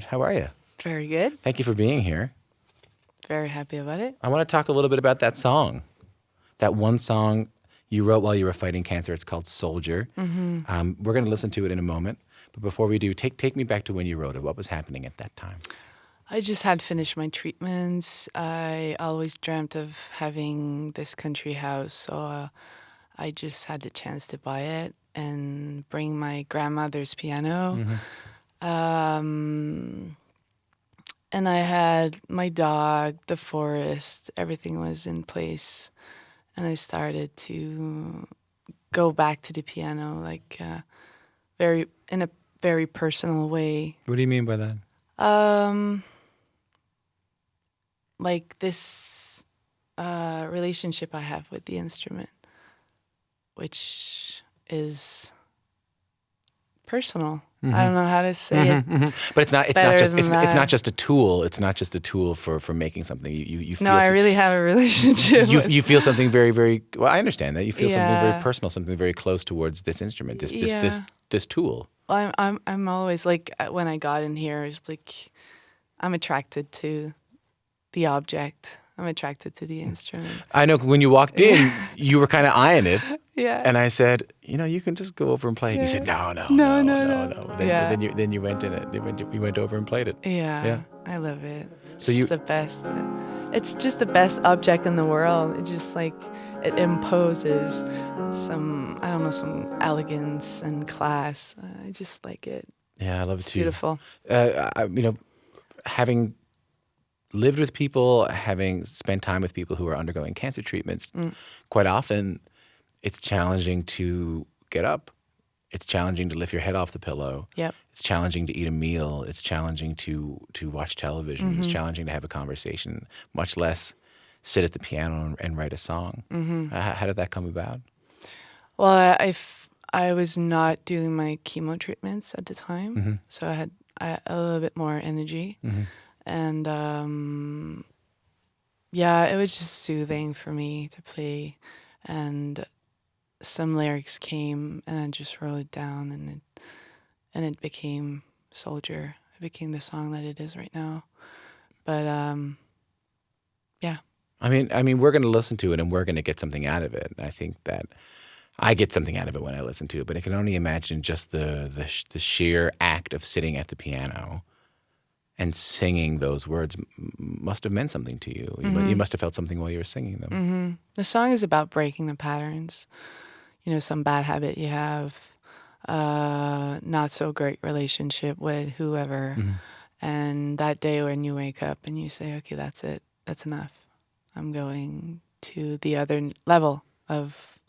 How are you? Very good. Thank you for being here. Very happy about it. I want to talk a little bit about that song. That one song you wrote while you were fighting cancer. It's called Soldier. We're going to listen to it in a moment. But before we do, take me back to when you wrote it. What was happening at that time? I just had finished my treatments. I always dreamt of having this country house, so I just had the chance to buy it and bring my grandmother's piano. Um, and I had my dog, the forest, everything was in place. And I started to go back to the piano, like very in a very personal way. What do you mean by that? Um, like this relationship I have with the instrument, which is personal. I don't know how to say it. But it's not better just than it's that. not just a tool. It's not just a tool for making something. You feel No, I really have a relationship. with you feel something very, very well. I understand that you feel something very Yeah. personal, something very close towards this instrument, Yeah. this tool. I'm always like when I got in here, it's like I'm attracted to the object. I'm attracted to the instrument. I know when you walked in, you were kind of eyeing it, Yeah. and I said, you can just go over and play it. You said, no. No. Then you went in it. You went over and played it. Yeah. I love it. So It's the best. It's just the best object in the world. It just like it imposes some some elegance and class. I just like it. Yeah, I love it It's too. beautiful. Having lived with people, having spent time with people who are undergoing cancer treatments, quite often it's challenging to get up. It's challenging to lift your head off the pillow. Yep. It's challenging to eat a meal. It's challenging to watch television. It's challenging to have a conversation, much less sit at the piano and write a song. How did that come about? Well, I was not doing my chemo treatments at the time, so I had a little bit more energy. And it was just soothing for me to play. And some lyrics came, and I just wrote it down, and it became Soldier. It became the song that it is right now. But yeah. I mean, we're going to listen to it and we're going to get something out of it. I think that I get something out of it when I listen to it, but I can only imagine just the sheer act of sitting at the piano and singing those words must have meant something to you. You must have felt something while you were singing them. The song is about breaking the patterns. Some bad habit you have, not so great relationship with whoever. And that day when you wake up and you say, okay, that's it. That's enough. I'm going to the other level of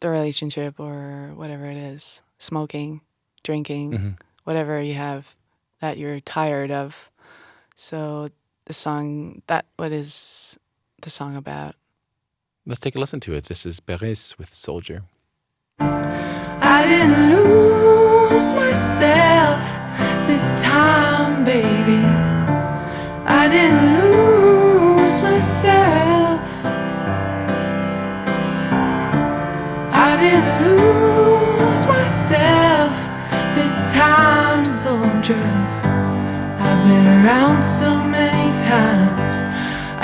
the relationship or whatever it is. Smoking, drinking, whatever you have that you're tired of. So the song, what is the song about? Let's take a listen to it. This is Beyries with Soldier. I didn't lose myself this time, baby. I didn't lose myself. I didn't lose myself this time, soldier. I've been around so many times.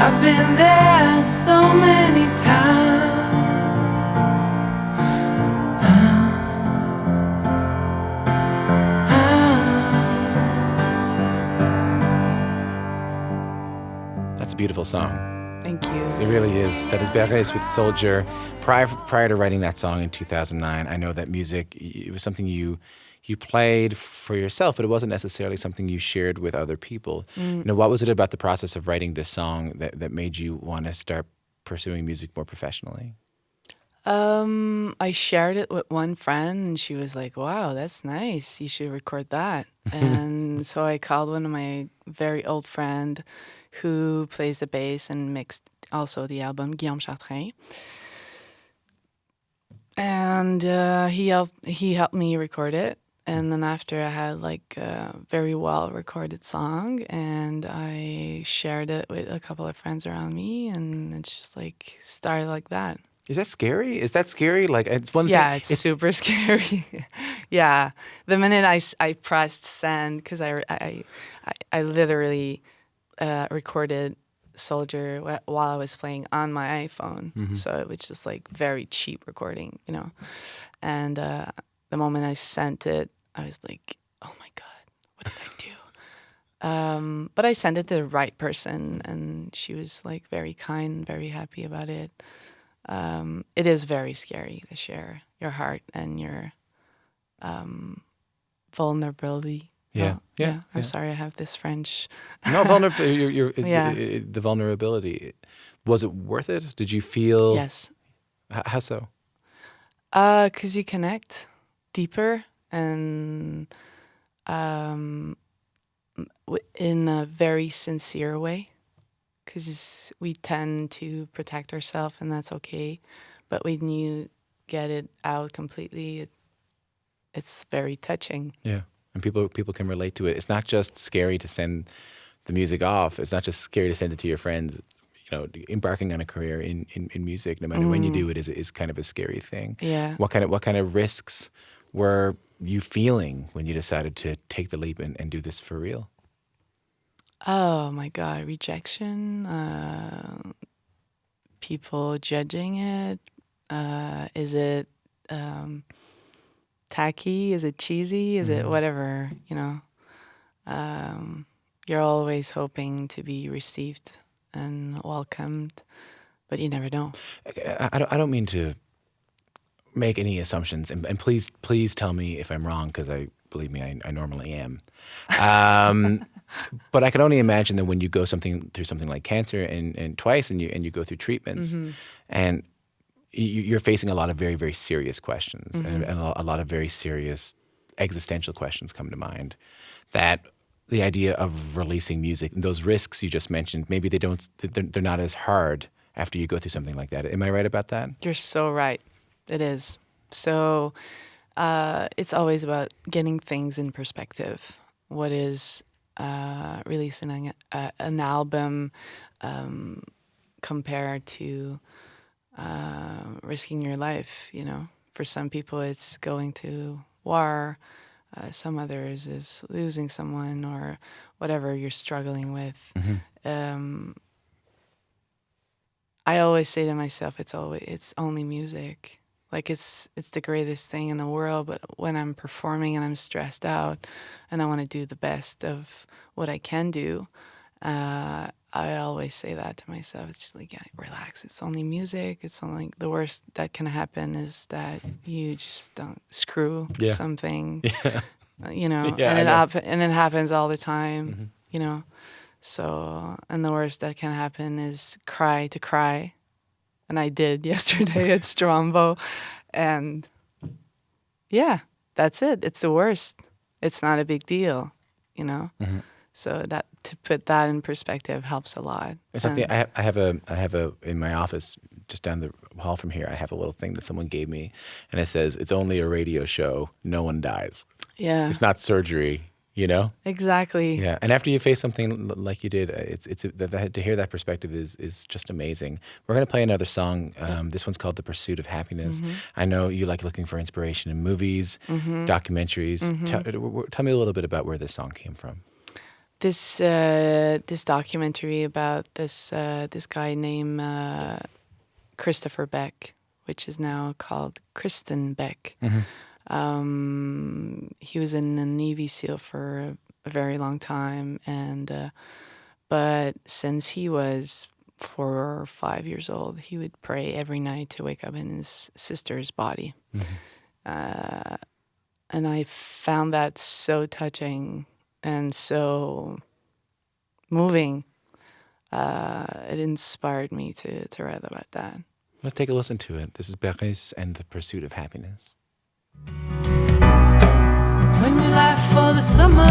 I've been there so many times. That's a beautiful song. Thank you. It really is. That is Beyries with Soldier. Prior to writing that song in 2009, I know that music, it was something you played for yourself, but it wasn't necessarily something you shared with other people. What was it about the process of writing this song that made you want to start pursuing music more professionally? I shared it with one friend, and she was like, wow, that's nice. You should record that. And so I called one of my very old friend who plays the bass and mixed also the album, Guillaume Chartrain. And he helped me record it. And then after I had like a very well recorded song, and I shared it with a couple of friends around me, and it's just like started like that. Is that scary? Is that scary? Like it's one Yeah, thing. it's super scary. Yeah, the minute I pressed send, because I literally recorded Soldier while I was playing on my iPhone, so it was just like very cheap recording, you know. And the moment I sent it, I was like, oh my god, what did I do? But I sent it to the right person, and she was like very kind, very happy about it. It is very scary to share your heart and your vulnerability. Yeah, Oh, yeah, I'm yeah. sorry, I have this French. No, vulnerability. Yeah. The vulnerability. Was it worth it? Did you feel? Yes. How so? 'Cause you connect deeper and in a very sincere way. 'Cause we tend to protect ourselves, and that's okay. But when you get it out completely, it's very touching. Yeah, and people can relate to it. It's not just scary to send the music off. It's not just scary to send it to your friends. You know, embarking on a career in music, no matter when you do it, is kind of a scary thing. Yeah. What kind of risks were you feeling when you decided to take the leap and do this for real? Oh my God, rejection, people judging it. Is it tacky? Is it cheesy? Is it whatever, you know? You're always hoping to be received and welcomed, but you never know. I don't mean to make any assumptions, and please tell me if I'm wrong, because believe me, I normally am. But I can only imagine that when you go through something like cancer and twice, and you go through treatments, and you're facing a lot of very, very serious questions, and a lot of very serious existential questions come to mind. That the idea of releasing music and those risks you just mentioned, maybe they're not as hard after you go through something like that. Am I right about that? You're so right. It is. So it's always about getting things in perspective. What is releasing an album compared to risking your life, you know? For some people, it's going to war. Some others is losing someone or whatever you're struggling with. I always say to myself, it's only music. Like it's the greatest thing in the world. But when I'm performing and I'm stressed out, and I want to do the best of what I can do, I always say that to myself. It's just like, yeah, relax. It's only music. It's only the worst that can happen is that you just don't screw something. Yeah. You know, Yeah, and it happens all the time. You know, so and the worst that can happen is cry, and I did yesterday at Strombo, and yeah, that's it. It's the worst. It's not a big deal, you know. So that to put that in perspective helps a lot. There's something I have a in my office just down the hall from here. I have a little thing that someone gave me, and it says, "It's only a radio show. No one dies. Yeah, It's not surgery." You know? exactly. Yeah, and after you face something like you did, to hear that perspective is just amazing. We're going to play another song. This one's called "The Pursuit of Happiness." I know you like looking for inspiration in movies, documentaries. Tell me a little bit about where this song came from. This documentary about this guy named Christopher Beck, which is now called Kristin Beck. He was in a Navy SEAL for a very long time, and but since he was 4 or 5 years old, he would pray every night to wake up in his sister's body. And I found that so touching and so moving. It inspired me to write about that. Let's take a listen to it. This is Beyries and "The Pursuit of Happiness." When we left for the summer,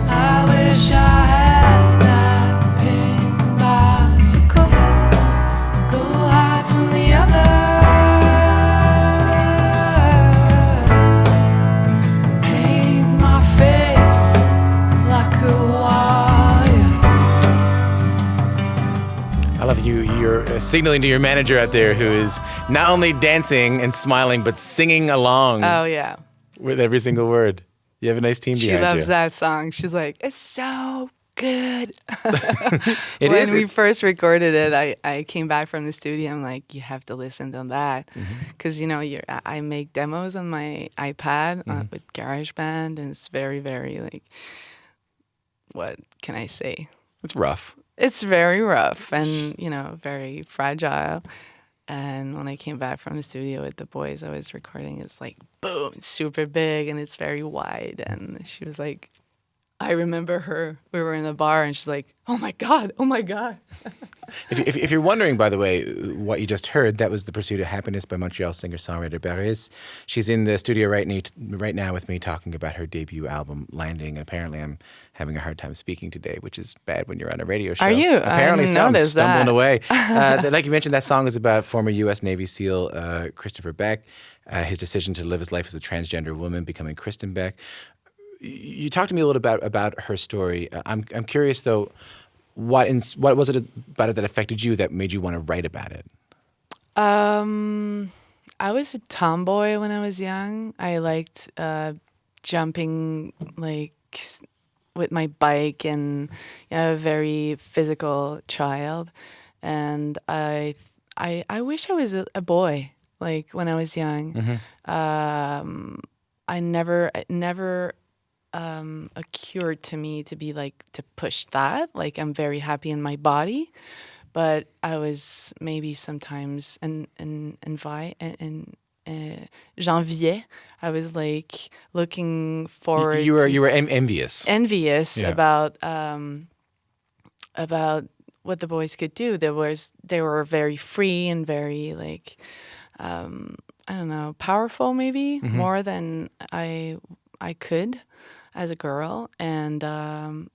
I wish I had that pink bicycle, go hide from the others, paint my face like a wire. you're signaling to your manager out there who is not only dancing and smiling, but singing along Oh, yeah. with every single word. You have a nice team She behind you. loves that song. She's like, it's so good. It when is. we first recorded it, I came back from the studio. I'm like, you have to listen to that. Because, I make demos on my iPad with GarageBand, and it's very, very, like, what can I say? It's rough. It's very rough and, very fragile. And when I came back from the studio with the boys I was recording, it's like, boom, it's super big and it's very wide. And she was like, I remember her, we were in the bar and she's like, oh my God. If you're wondering, by the way, what you just heard, that was The Pursuit of Happiness by Montreal singer-songwriter Beyries. She's in the studio right now with me talking about her debut album, Landing. And apparently I'm having a hard time speaking today, which is bad when you're on a radio show. Are you? Apparently I didn't so. I'm notice stumbling that. away. Like you mentioned, that song is about former U.S. Navy SEAL Christopher Beck, his decision to live his life as a transgender woman, becoming Kristin Beck. You talked to me a little bit about her story. I'm curious, though, what was it about it that affected you that made you want to write about it? I was a tomboy when I was young. I liked jumping, like, with my bike, and a very physical child. And I wish I was a boy, like, when I was young. It never occurred to me to be like, to push that. Like, I'm very happy in my body, but I was maybe sometimes j'enviais. I was like looking forward. You were envious. Envious Yeah. about what the boys could do. They were very free and very, like, I don't know, powerful maybe more than I could as a girl. And I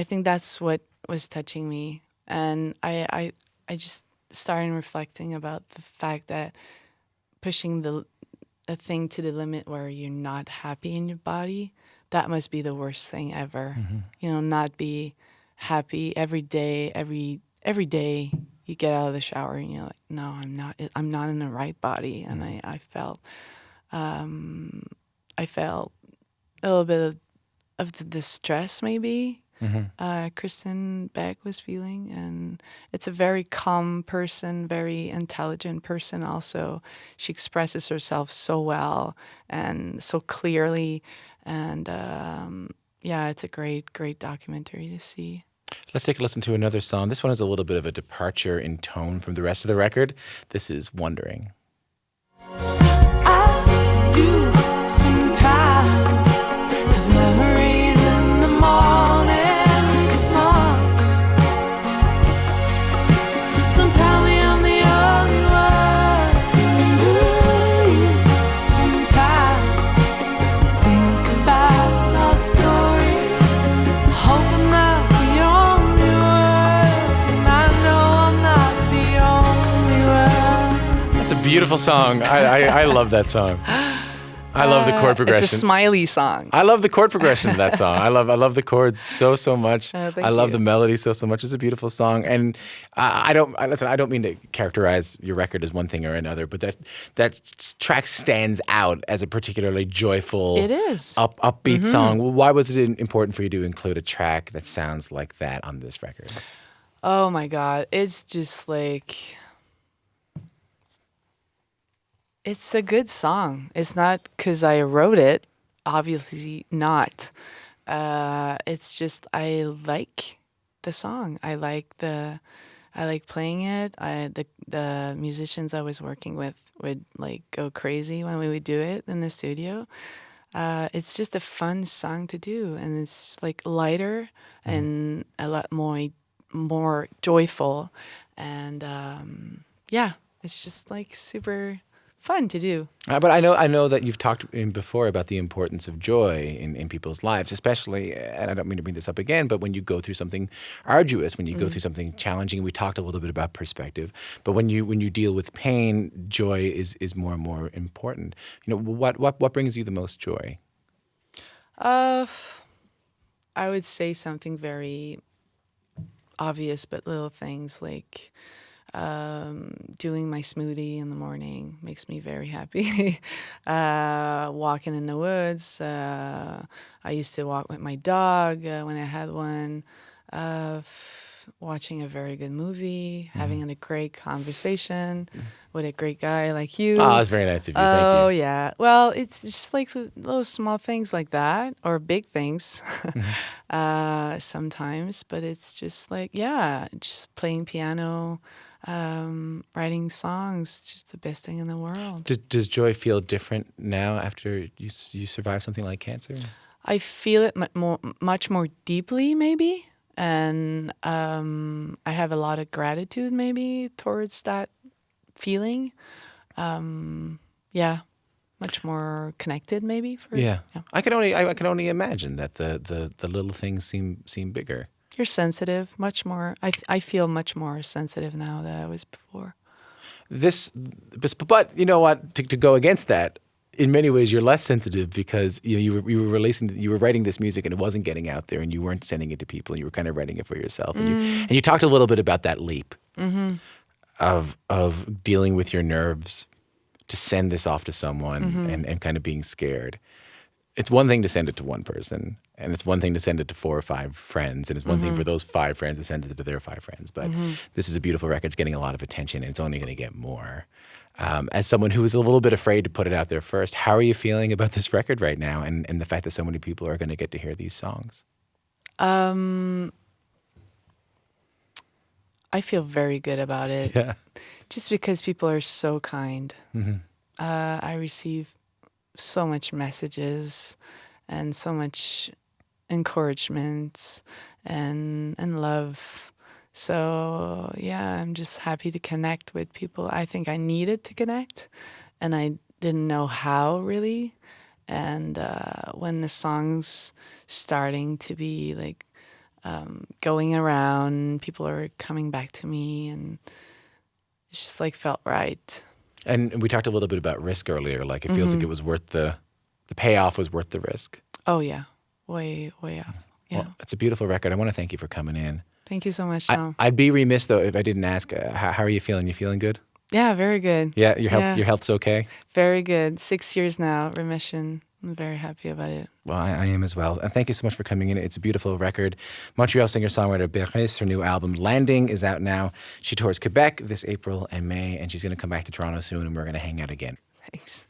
think that's what was touching me. And I just started reflecting about the fact that pushing a thing to the limit where you're not happy in your body, that must be the worst thing ever. Not be happy every day. Every day you get out of the shower and you're like, no, I'm not in the right body. And I felt a little bit of the distress maybe Kristin Beck was feeling. And it's a very calm person, very intelligent person also. She expresses herself so well and so clearly. And it's a great, great documentary to see. Let's take a listen to another song. This one is a little bit of a departure in tone from the rest of the record. This is Wondering. I do sometimes have memories in the morning. Come on, don't tell me I'm the only one. Ooh, sometimes think about our story. Hope I'm not the only one, and I know I'm not the only one. That's a beautiful song. I love that song. I love the chord progression. It's a smiley song. I love the chord progression of that song. I love the chords so much. Thank I love you. the melody so much. It's a beautiful song, and I don't mean to characterize your record as one thing or another, but that track stands out as a particularly joyful, It is. upbeat song. Why was it important for you to include a track that sounds like that on this record? Oh my God. It's just like, it's a good song. It's not because I wrote it, obviously not. It's just, I like the song. I like playing it. The musicians I was working with would like go crazy when we would do it in the studio. It's just a fun song to do, and it's like lighter and a lot more joyful, and it's just like super fun to do. But I know that you've talked before about the importance of joy in people's lives, especially, and I don't mean to bring this up again, but when you go through something arduous, when you go through something challenging. We talked a little bit about perspective, but when you deal with pain, joy is more and more important. What brings you the most joy? I would say something very obvious but little things like doing my smoothie in the morning makes me very happy. Walking in the woods. I used to walk with my dog when I had one. Watching a very good movie, having a great conversation with a great guy like you. Oh, that's very nice of you. Thank Oh, you. yeah. Well, it's just like little small things like that, or big things sometimes. But it's just like, yeah, just playing piano, writing songs, just the best thing in the world. Does joy feel different now after you survive something like cancer? I feel it much more deeply, maybe. And I have a lot of gratitude, maybe, towards that feeling. Yeah, much more connected, maybe. Yeah. I can only imagine that the little things seem bigger. You're sensitive, much more. I feel much more sensitive now than I was before. But you know what? To go against that, in many ways, you're less sensitive because you were writing this music and it wasn't getting out there, and you weren't sending it to people, and you were kind of writing it for yourself. And you talked a little bit about that leap of dealing with your nerves to send this off to someone and kind of being scared. It's one thing to send it to one person, and it's one thing to send it to 4 or 5 friends, and it's one thing for those 5 friends to send it to their 5 friends. But this is a beautiful record. It's getting a lot of attention, and it's only going to get more. As someone who was a little bit afraid to put it out there first, how are you feeling about this record right now and the fact that so many people are going to get to hear these songs? I feel very good about it. Yeah. Just because people are so kind. I receive so much messages and so much encouragement and love. So yeah, I'm just happy to connect with people. I think I needed to connect, and I didn't know how really. And when the song's starting to be like going around, people are coming back to me, and it's just like felt right. And we talked a little bit about risk earlier. Like it feels like it was worth the payoff was worth the risk. Oh yeah, way off. Yeah. Well, it's a beautiful record. I want to thank you for coming in. Thank you so much, Tom. I'd be remiss though if I didn't ask. How are you feeling? You feeling good? Yeah, very good. Yeah, your health's okay. Very good. 6 years now, remission. I'm very happy about it. Well, I am as well. And thank you so much for coming in. It's a beautiful record. Montreal singer-songwriter Beyries, her new album Landing is out now. She tours Quebec this April and May, and she's going to come back to Toronto soon, and we're going to hang out again. Thanks.